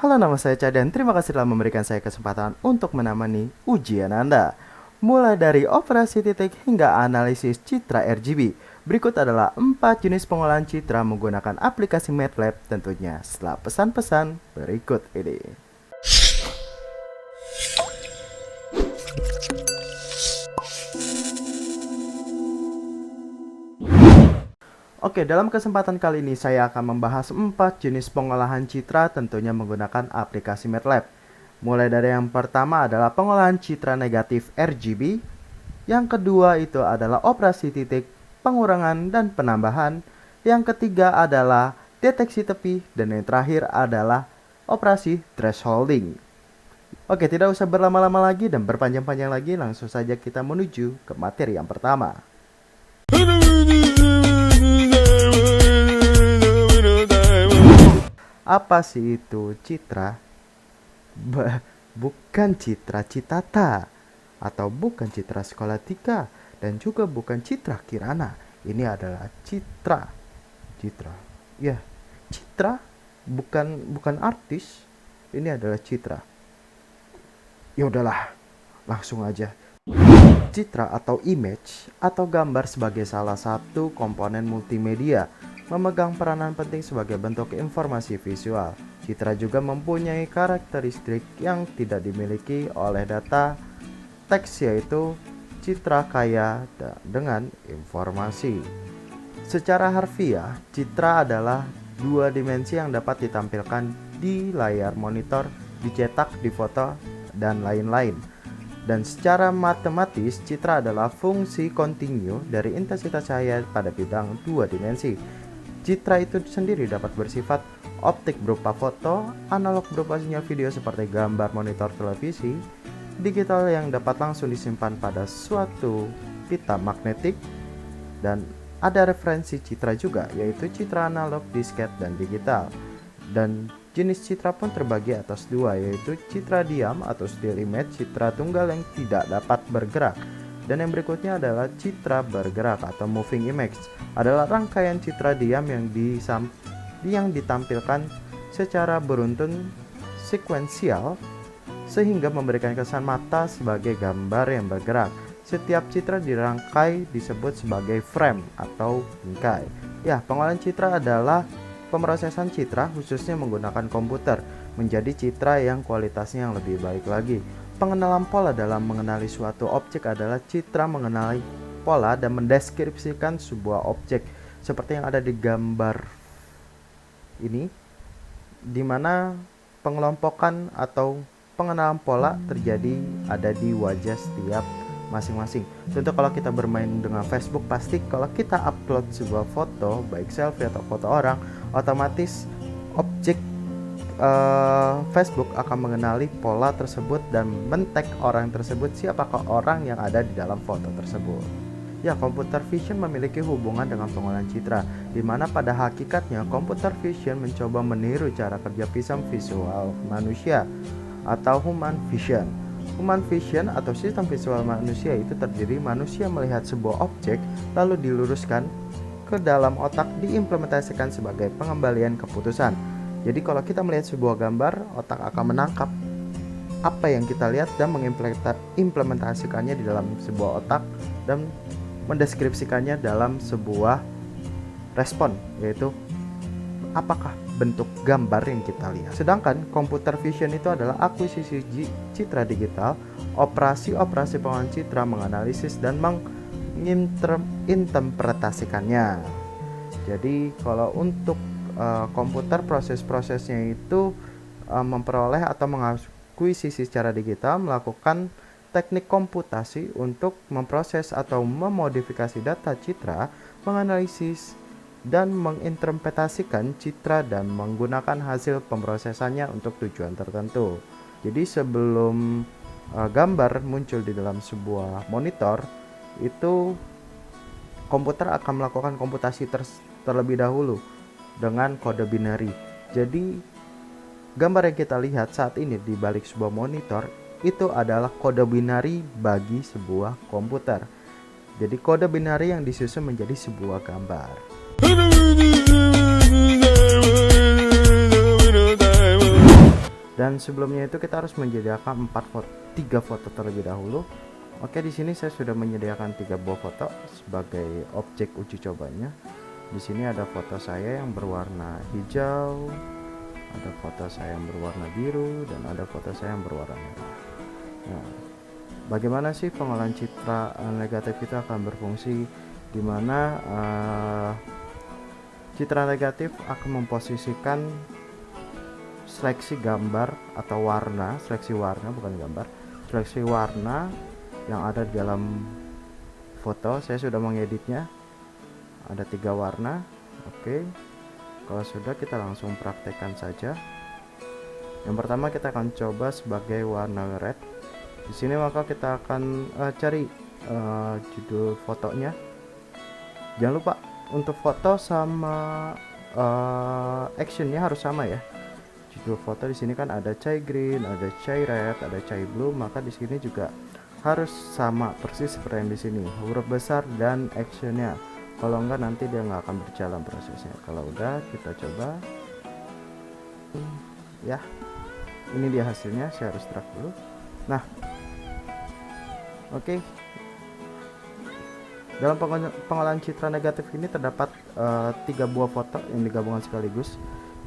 Halo, nama saya Ca dan terima kasih telah memberikan saya kesempatan untuk menemani ujian Anda. Mulai dari operasi titik hingga analisis citra RGB. Berikut adalah 4 jenis pengolahan citra menggunakan aplikasi MATLAB tentunya setelah pesan-pesan berikut ini. Oke, dalam kesempatan kali ini saya akan membahas 4 jenis pengolahan citra tentunya menggunakan aplikasi MATLAB. Mulai dari yang pertama adalah pengolahan citra negatif RGB. Yang kedua itu adalah operasi titik, pengurangan dan penambahan. Yang ketiga adalah deteksi tepi dan yang terakhir adalah operasi thresholding. Oke, tidak usah berlama-lama lagi dan berpanjang-panjang lagi, langsung saja kita menuju ke materi yang pertama. Apa sih itu citra? Bukan citra Citata, atau bukan citra Skolatika, dan juga bukan citra Kirana. Ini adalah citra. Citra. Ya, citra bukan artis. Ini adalah citra. Ya udahlah, langsung aja. Citra atau image atau gambar sebagai salah satu komponen multimedia memegang peranan penting sebagai bentuk informasi visual. Citra juga mempunyai karakteristik yang tidak dimiliki oleh data teks, yaitu citra kaya dengan informasi. Secara harfiah, citra adalah dua dimensi yang dapat ditampilkan di layar monitor, dicetak, difoto, dan lain-lain. Dan secara matematis, citra adalah fungsi kontinu dari intensitas cahaya pada bidang dua dimensi. Citra itu sendiri dapat bersifat optik berupa foto, analog berupa sinyal video seperti gambar monitor televisi, digital yang dapat langsung disimpan pada suatu pita magnetik, dan ada referensi citra juga, yaitu citra analog, disket, dan digital. Dan jenis citra pun terbagi atas dua, yaitu citra diam atau still image, citra tunggal yang tidak dapat bergerak. Dan yang berikutnya adalah citra bergerak atau moving image, adalah rangkaian citra diam yang ditampilkan secara beruntun sekuensial sehingga memberikan kesan mata sebagai gambar yang bergerak. Setiap citra dirangkai disebut sebagai frame atau bingkai. Ya, pengolahan citra adalah pemrosesan citra khususnya menggunakan komputer menjadi citra yang kualitasnya yang lebih baik lagi. Pengenalan pola dalam mengenali suatu objek adalah citra mengenali pola dan mendeskripsikan sebuah objek seperti yang ada di gambar ini, di mana pengelompokan atau pengenalan pola terjadi ada di wajah setiap masing-masing. Contoh, kalau kita bermain dengan Facebook, pasti kalau kita upload sebuah foto, baik selfie atau foto orang, otomatis objek Facebook akan mengenali pola tersebut dan men-tag orang tersebut siapakah orang yang ada di dalam foto tersebut. Ya, computer vision memiliki hubungan dengan pengolahan citra, di mana pada hakikatnya computer vision mencoba meniru cara kerja sistem visual manusia atau human vision. Human vision atau sistem visual manusia itu terdiri manusia melihat sebuah objek lalu diluruskan ke dalam otak, diimplementasikan sebagai pengembalian keputusan. Jadi kalau kita melihat sebuah gambar, otak akan menangkap apa yang kita lihat dan mengimplementasikannya di dalam sebuah otak dan mendeskripsikannya dalam sebuah respon, yaitu apakah bentuk gambar yang kita lihat. Sedangkan computer vision itu adalah akuisisi citra digital, operasi-operasi pengolahan citra, menganalisis dan menginterpretasikannya. Jadi kalau untuk komputer, proses-prosesnya itu memperoleh atau mengakuisisi secara digital, melakukan teknik komputasi untuk memproses atau memodifikasi data citra, menganalisis dan menginterpretasikan citra dan menggunakan hasil pemrosesannya untuk tujuan tertentu. Jadi sebelum gambar muncul di dalam sebuah monitor, itu komputer akan melakukan komputasi terlebih dahulu dengan kode binari. Jadi gambar yang kita lihat saat ini di balik sebuah monitor itu adalah kode binari bagi sebuah komputer. Jadi kode binari yang disusun menjadi sebuah gambar. Dan sebelumnya itu kita harus menyediakan 3 foto terlebih dahulu. Oke, di sini saya sudah menyediakan 3 buah foto sebagai objek uji cobanya. Di sini ada foto saya yang berwarna hijau, ada foto saya yang berwarna biru, dan ada foto saya yang berwarna merah. Nah, bagaimana sih pengolahan citra negatif itu akan berfungsi, di mana citra negatif akan memposisikan seleksi gambar atau warna, seleksi warna bukan gambar, seleksi warna yang ada di dalam foto. Saya sudah mengeditnya, ada 3 warna. Oke, kalau sudah kita langsung praktekkan saja. Yang pertama kita akan coba sebagai warna red. Di sini maka kita akan cari judul fotonya. Jangan lupa untuk foto sama actionnya harus sama ya. Judul foto di sini kan ada chai green, ada chai red, ada chai blue, maka di sini juga harus sama persis seperti yang di sini, huruf besar dan actionnya. Kalau enggak nanti dia nggak akan berjalan prosesnya. Kalau udah kita coba, ya ini dia hasilnya. Saya harus drag dulu. Nah, oke. Dalam pengolahan citra negatif ini terdapat 3 buah foto yang digabungkan sekaligus.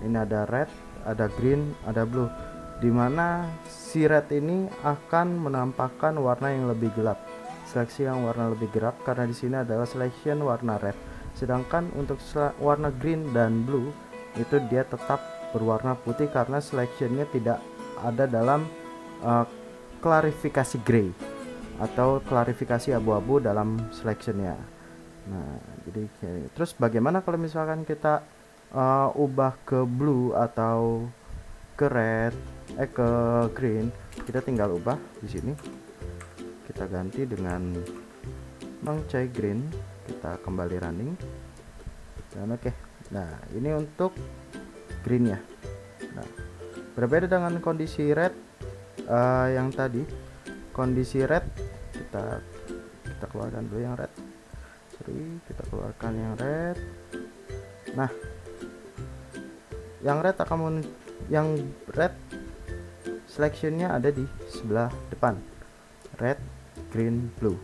Ini ada red, ada green, ada blue, dimana si red ini akan menampakkan warna yang lebih gelap, seleksi yang warna lebih gelap, karena di sini adalah selection warna red. Sedangkan untuk warna green dan blue itu dia tetap berwarna putih karena selectionnya tidak ada dalam klarifikasi gray atau klarifikasi abu-abu dalam selectionnya. Nah, jadi terus bagaimana kalau misalkan kita ubah ke blue atau ke red, ke green? Kita tinggal ubah di sini. Kita ganti dengan chai green. Kita kembali running. Dan oke. Nah, ini untuk green ya. Nah, berbeda dengan kondisi red yang tadi. Kondisi red kita keluarkan dulu yang red. Kita keluarkan yang red. Nah, yang red selectionnya ada di sebelah depan, red, green, blue.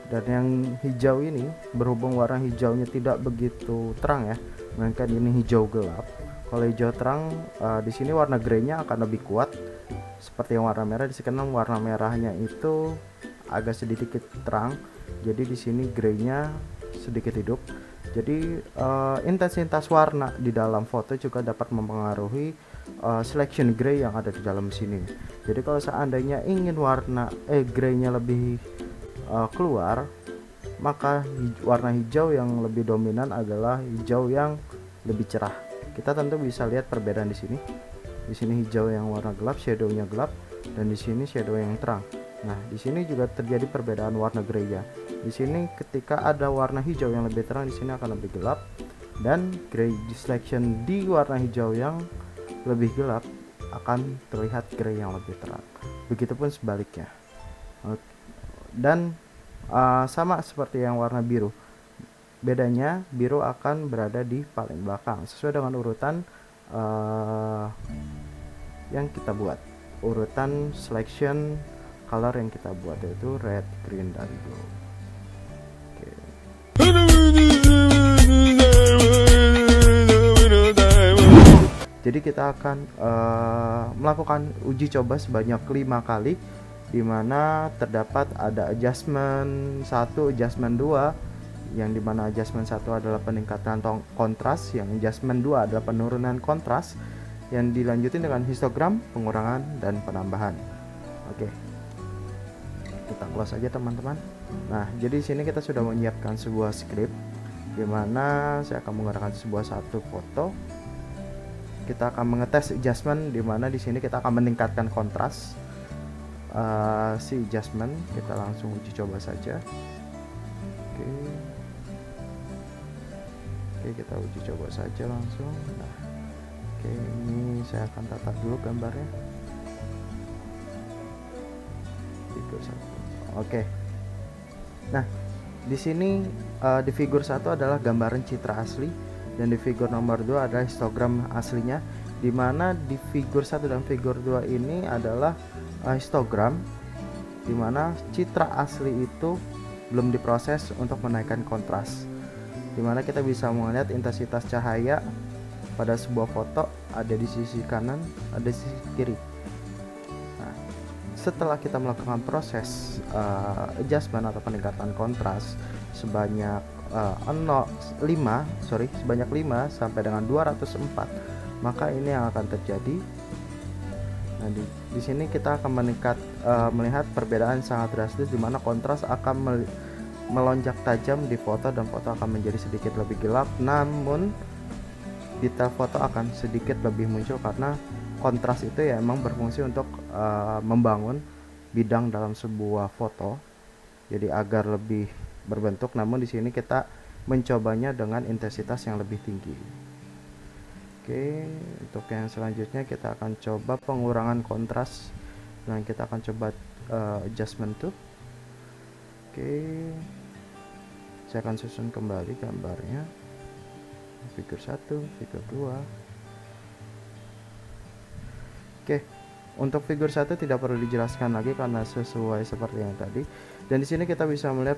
Dan yang hijau ini, berhubung warna hijaunya tidak begitu terang ya, melainkan ini hijau gelap. Kalau hijau terang, di sini warna grey-nya akan lebih kuat seperti yang warna merah. Di sini warna merahnya itu agak sedikit terang, jadi di sini grey-nya sedikit hidup. Jadi intensitas warna di dalam foto juga dapat mempengaruhi selection gray yang ada di dalam sini. Jadi kalau seandainya ingin warna graynya lebih keluar, maka warna hijau yang lebih dominan adalah hijau yang lebih cerah. Kita tentu bisa lihat perbedaan di sini. Di sini hijau yang warna gelap, shadownya gelap, dan di sini shadow yang terang. Nah, di sini juga terjadi perbedaan warna gray-nya. Di sini ketika ada warna hijau yang lebih terang, di sini akan lebih gelap, dan gray selection di warna hijau yang lebih gelap akan terlihat gray yang lebih terang. Begitupun sebaliknya. Dan sama seperti yang warna biru. Bedanya biru akan berada di paling belakang sesuai dengan urutan yang kita buat. Urutan selection color yang kita buat yaitu red, green, dan blue. Oke. Jadi kita akan melakukan uji coba sebanyak 5 kali, di mana terdapat ada adjustment 1, adjustment 2, yang dimana adjustment 1 adalah peningkatan kontras, yang adjustment 2 adalah penurunan kontras, yang dilanjutin dengan histogram, pengurangan, dan penambahan. Oke. Kita close aja teman-teman. Nah, jadi di sini kita sudah menyiapkan sebuah script di mana saya akan menggunakan satu foto. Kita akan mengetes adjustment, di mana di sini kita akan meningkatkan kontras si adjustment. Kita langsung uji coba saja. Oke, kita uji coba saja langsung. Nah, oke, ini saya akan tata dulu gambarnya. Oke. Nah, di sini di figur 1 adalah gambaran citra asli, dan di figur nomor 2 adalah histogram aslinya. dimana di figur 1 dan figur 2 ini adalah histogram, dimana citra asli itu belum diproses untuk menaikkan kontras, dimana kita bisa melihat intensitas cahaya pada sebuah foto ada di sisi kanan, ada di sisi kiri. Nah, setelah kita melakukan proses adjustment atau peningkatan kontras sebanyak 5 sampai dengan 204, maka ini yang akan terjadi. Nah, di sini kita akan melihat perbedaan sangat drastis, di mana kontras akan melonjak tajam di foto dan foto akan menjadi sedikit lebih gelap, namun detail foto akan sedikit lebih muncul karena kontras itu ya emang berfungsi untuk membangun bidang dalam sebuah foto, jadi agar lebih berbentuk. Namun di sini kita mencobanya dengan intensitas yang lebih tinggi. Oke, untuk yang selanjutnya kita akan coba pengurangan kontras dan kita akan coba adjustment to. Oke, saya akan susun kembali gambarnya, figur 1, figur 2. Oke, untuk figur 1 tidak perlu dijelaskan lagi karena sesuai seperti yang tadi. Dan di sini kita bisa melihat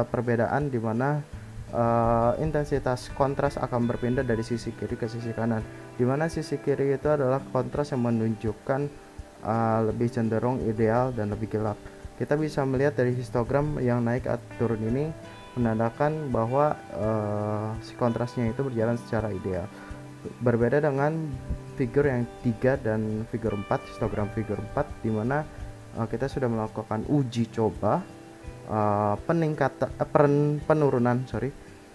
perbedaan di mana intensitas kontras akan berpindah dari sisi kiri ke sisi kanan, di mana sisi kiri itu adalah kontras yang menunjukkan lebih cenderung ideal dan lebih gelap. Kita bisa melihat dari histogram yang naik atau turun ini menandakan bahwa si kontrasnya itu berjalan secara ideal. Berbeda dengan figur yang 3 dan figur 4, histogram figur 4, di mana kita sudah melakukan uji coba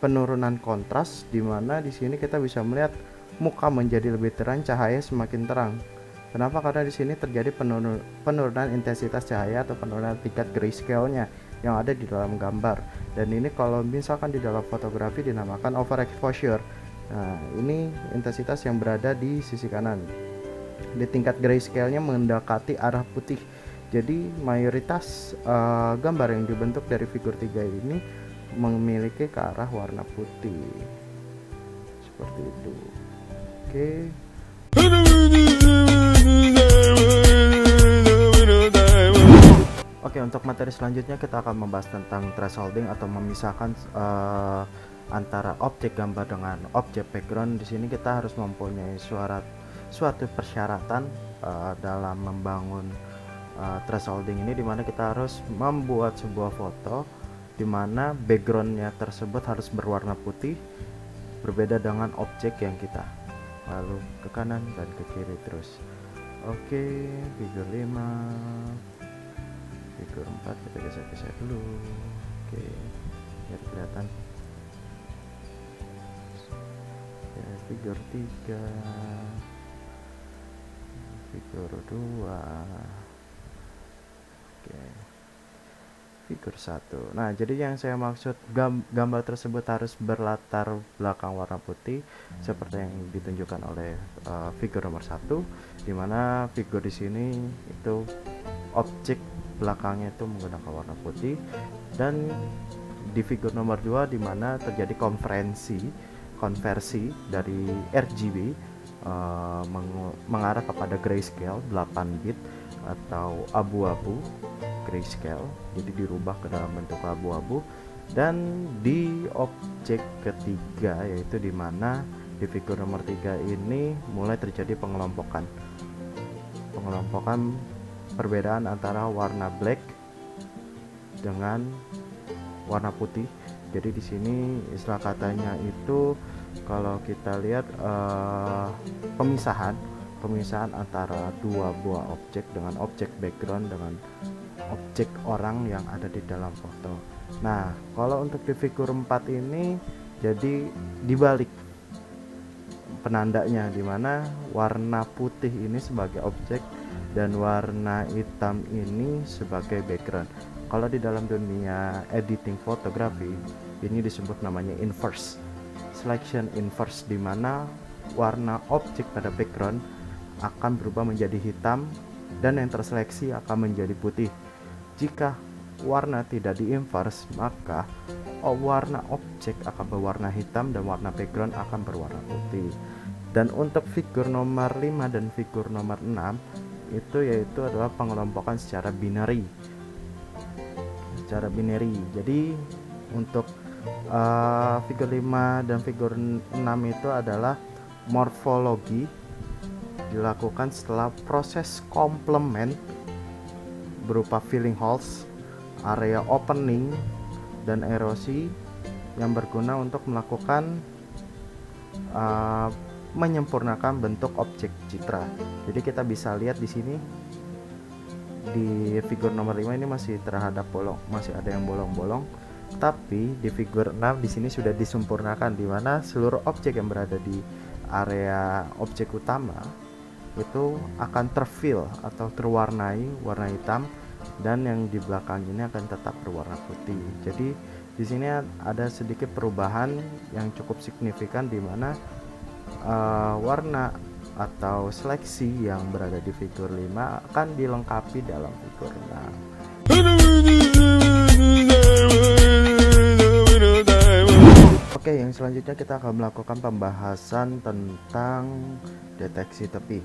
penurunan kontras, di mana di sini kita bisa melihat muka menjadi lebih terang, cahaya semakin terang. Kenapa? Karena di sini terjadi penurunan intensitas cahaya atau penurunan tingkat grayscale-nya yang ada di dalam gambar. Dan ini kalau misalkan di dalam fotografi dinamakan overexposure. Nah, ini intensitas yang berada di sisi kanan. Di tingkat grayscale-nya mendekati arah putih. Jadi mayoritas gambar yang dibentuk dari figur 3 ini memiliki ke arah warna putih. Seperti itu. Oke. Oke, untuk materi selanjutnya kita akan membahas tentang thresholding atau memisahkan antara objek gambar dengan objek background. Di sini kita harus mempunyai suatu persyaratan dalam membangun thresholding ini, dimana kita harus membuat sebuah foto dimana backgroundnya tersebut harus berwarna putih, berbeda dengan objek yang kita lalu ke kanan dan ke kiri terus. Oke, figur 5, figur 4 kita geser-geser dulu. Oke, biar kelihatan. Oke, figur 3, figur 2, oke, figur 1. Nah, jadi yang saya maksud gambar tersebut harus berlatar belakang warna putih seperti yang ditunjukkan oleh figur nomor 1, dimana figur di sini itu objek belakangnya itu menggunakan warna putih, dan di figur nomor 2 dimana terjadi konversi dari RGB mengarah kepada grayscale 8 bit atau abu-abu grayscale, jadi dirubah ke dalam bentuk abu-abu. Dan di objek ketiga, yaitu dimana di figur nomor 3 ini mulai terjadi pengelompokan perbedaan antara warna black dengan warna putih. Jadi di sini istilah katanya itu kalau kita lihat pemisahan antara dua buah objek dengan objek background dengan objek orang yang ada di dalam foto. Nah, kalau untuk di figur 4 ini jadi dibalik penandanya, dimana warna putih ini sebagai objek dan warna hitam ini sebagai background. Kalau di dalam dunia editing fotografi ini disebut namanya inverse selection inverse, dimana warna objek pada background akan berubah menjadi hitam dan yang terseleksi akan menjadi putih. Jika warna tidak diinverse, maka warna objek akan berwarna hitam dan warna background akan berwarna putih. Dan untuk figur nomor 5 dan figur nomor 6 itu yaitu adalah pengelompokan secara binary. Jadi untuk figur 5 dan figur 6 itu adalah morfologi dilakukan setelah proses komplement berupa filling holes, area opening, dan erosi yang berguna untuk melakukan menyempurnakan bentuk objek citra. Jadi kita bisa lihat di sini di figur nomor 5 ini masih terhadap bolong, masih ada yang bolong-bolong. Tapi di figur 6 di sini sudah disempurnakan, di mana seluruh objek yang berada di area objek utama itu akan terfill atau terwarnai warna hitam, dan yang di belakang ini akan tetap berwarna putih. Jadi di sini ada sedikit perubahan yang cukup signifikan, di mana warna atau seleksi yang berada di figur 5 akan dilengkapi dalam figur 6. Oke, yang selanjutnya kita akan melakukan pembahasan tentang deteksi tepi.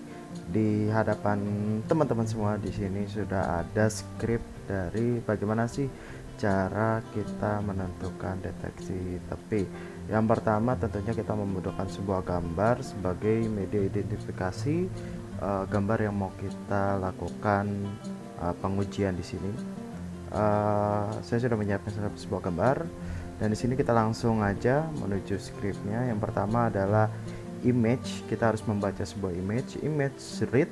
Di hadapan teman-teman semua di sini sudah ada skrip dari bagaimana sih cara kita menentukan deteksi tepi. Yang pertama tentunya kita membutuhkan sebuah gambar sebagai media identifikasi gambar yang mau kita lakukan pengujian di sini. Saya sudah menyiapkan sebuah gambar, dan di sini kita langsung aja menuju skripnya. Yang pertama adalah image. Kita harus membaca sebuah image read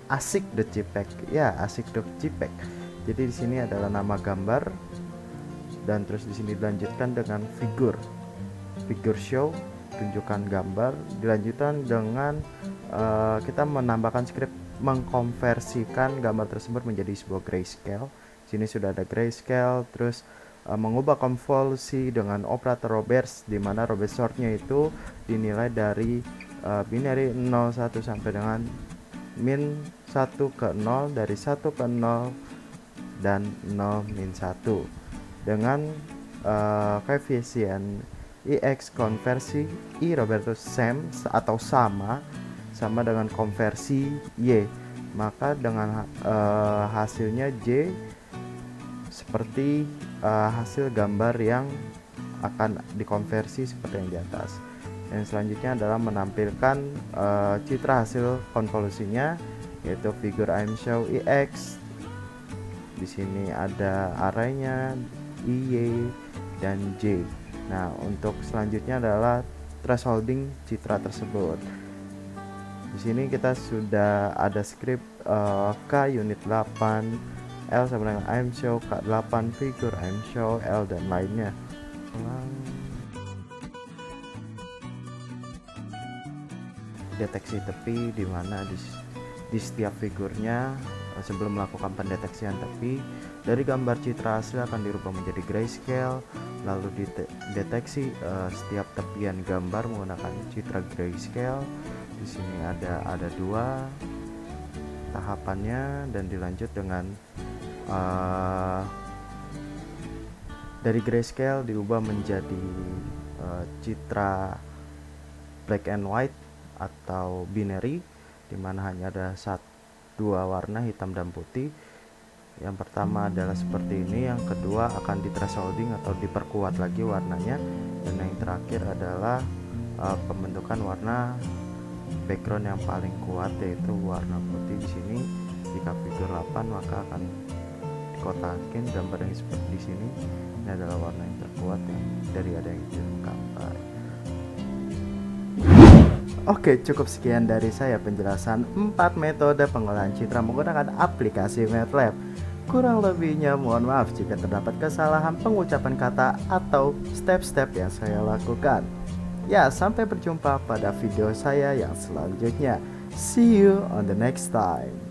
asik.jpg. Ya, asik.jpg. Jadi di sini adalah nama gambar, dan terus di sini dilanjutkan dengan figur show, tunjukkan gambar, dilanjutkan dengan kita menambahkan skrip mengkonversikan gambar tersebut menjadi sebuah grayscale. Sini sudah ada grayscale, terus mengubah konvolusi dengan operator Roberts, di mana Roberts sortnya itu dinilai dari binary 01 sampai dengan min 1 ke 0, dari 1 ke 0 dan 0 min 1 dengan koefisien IX konversi I Robertus sama dengan konversi Y, maka dengan hasilnya J seperti hasil gambar yang akan dikonversi seperti yang di atas. Yang selanjutnya adalah menampilkan citra hasil konvolusinya, yaitu figur I'm show IX. Di sini ada arraynya IY dan J. Nah, untuk selanjutnya adalah thresholding citra tersebut. Di sini kita sudah ada skrip K unit 8, L sama dengan I'm show, K8 figur I'm show, L dan lainnya. Deteksi tepi, di mana di setiap figurnya sebelum melakukan pendeteksian tepi, dari gambar citra asli akan dirubah menjadi grayscale, lalu dideteksi setiap tepian gambar menggunakan citra grayscale. Di sini ada dua tahapannya, dan dilanjut dengan dari grayscale diubah menjadi citra black and white atau binary, dimana hanya ada dua warna, hitam dan putih. Yang pertama adalah seperti ini, yang kedua akan di thresholding atau diperkuat lagi warnanya, dan yang terakhir adalah pembentukan warna background yang paling kuat, yaitu warna putih. Di sini jika figur 8 maka akan dikotakin gambar yang seperti di sini. Ini adalah warna yang terkuat dari ada yang gambar. Oke, cukup sekian dari saya penjelasan 4 metode pengolahan citra menggunakan aplikasi MATLAB. Kurang lebihnya mohon maaf jika terdapat kesalahan pengucapan kata atau step-step yang saya lakukan. Ya, sampai berjumpa pada video saya yang selanjutnya. See you on the next time.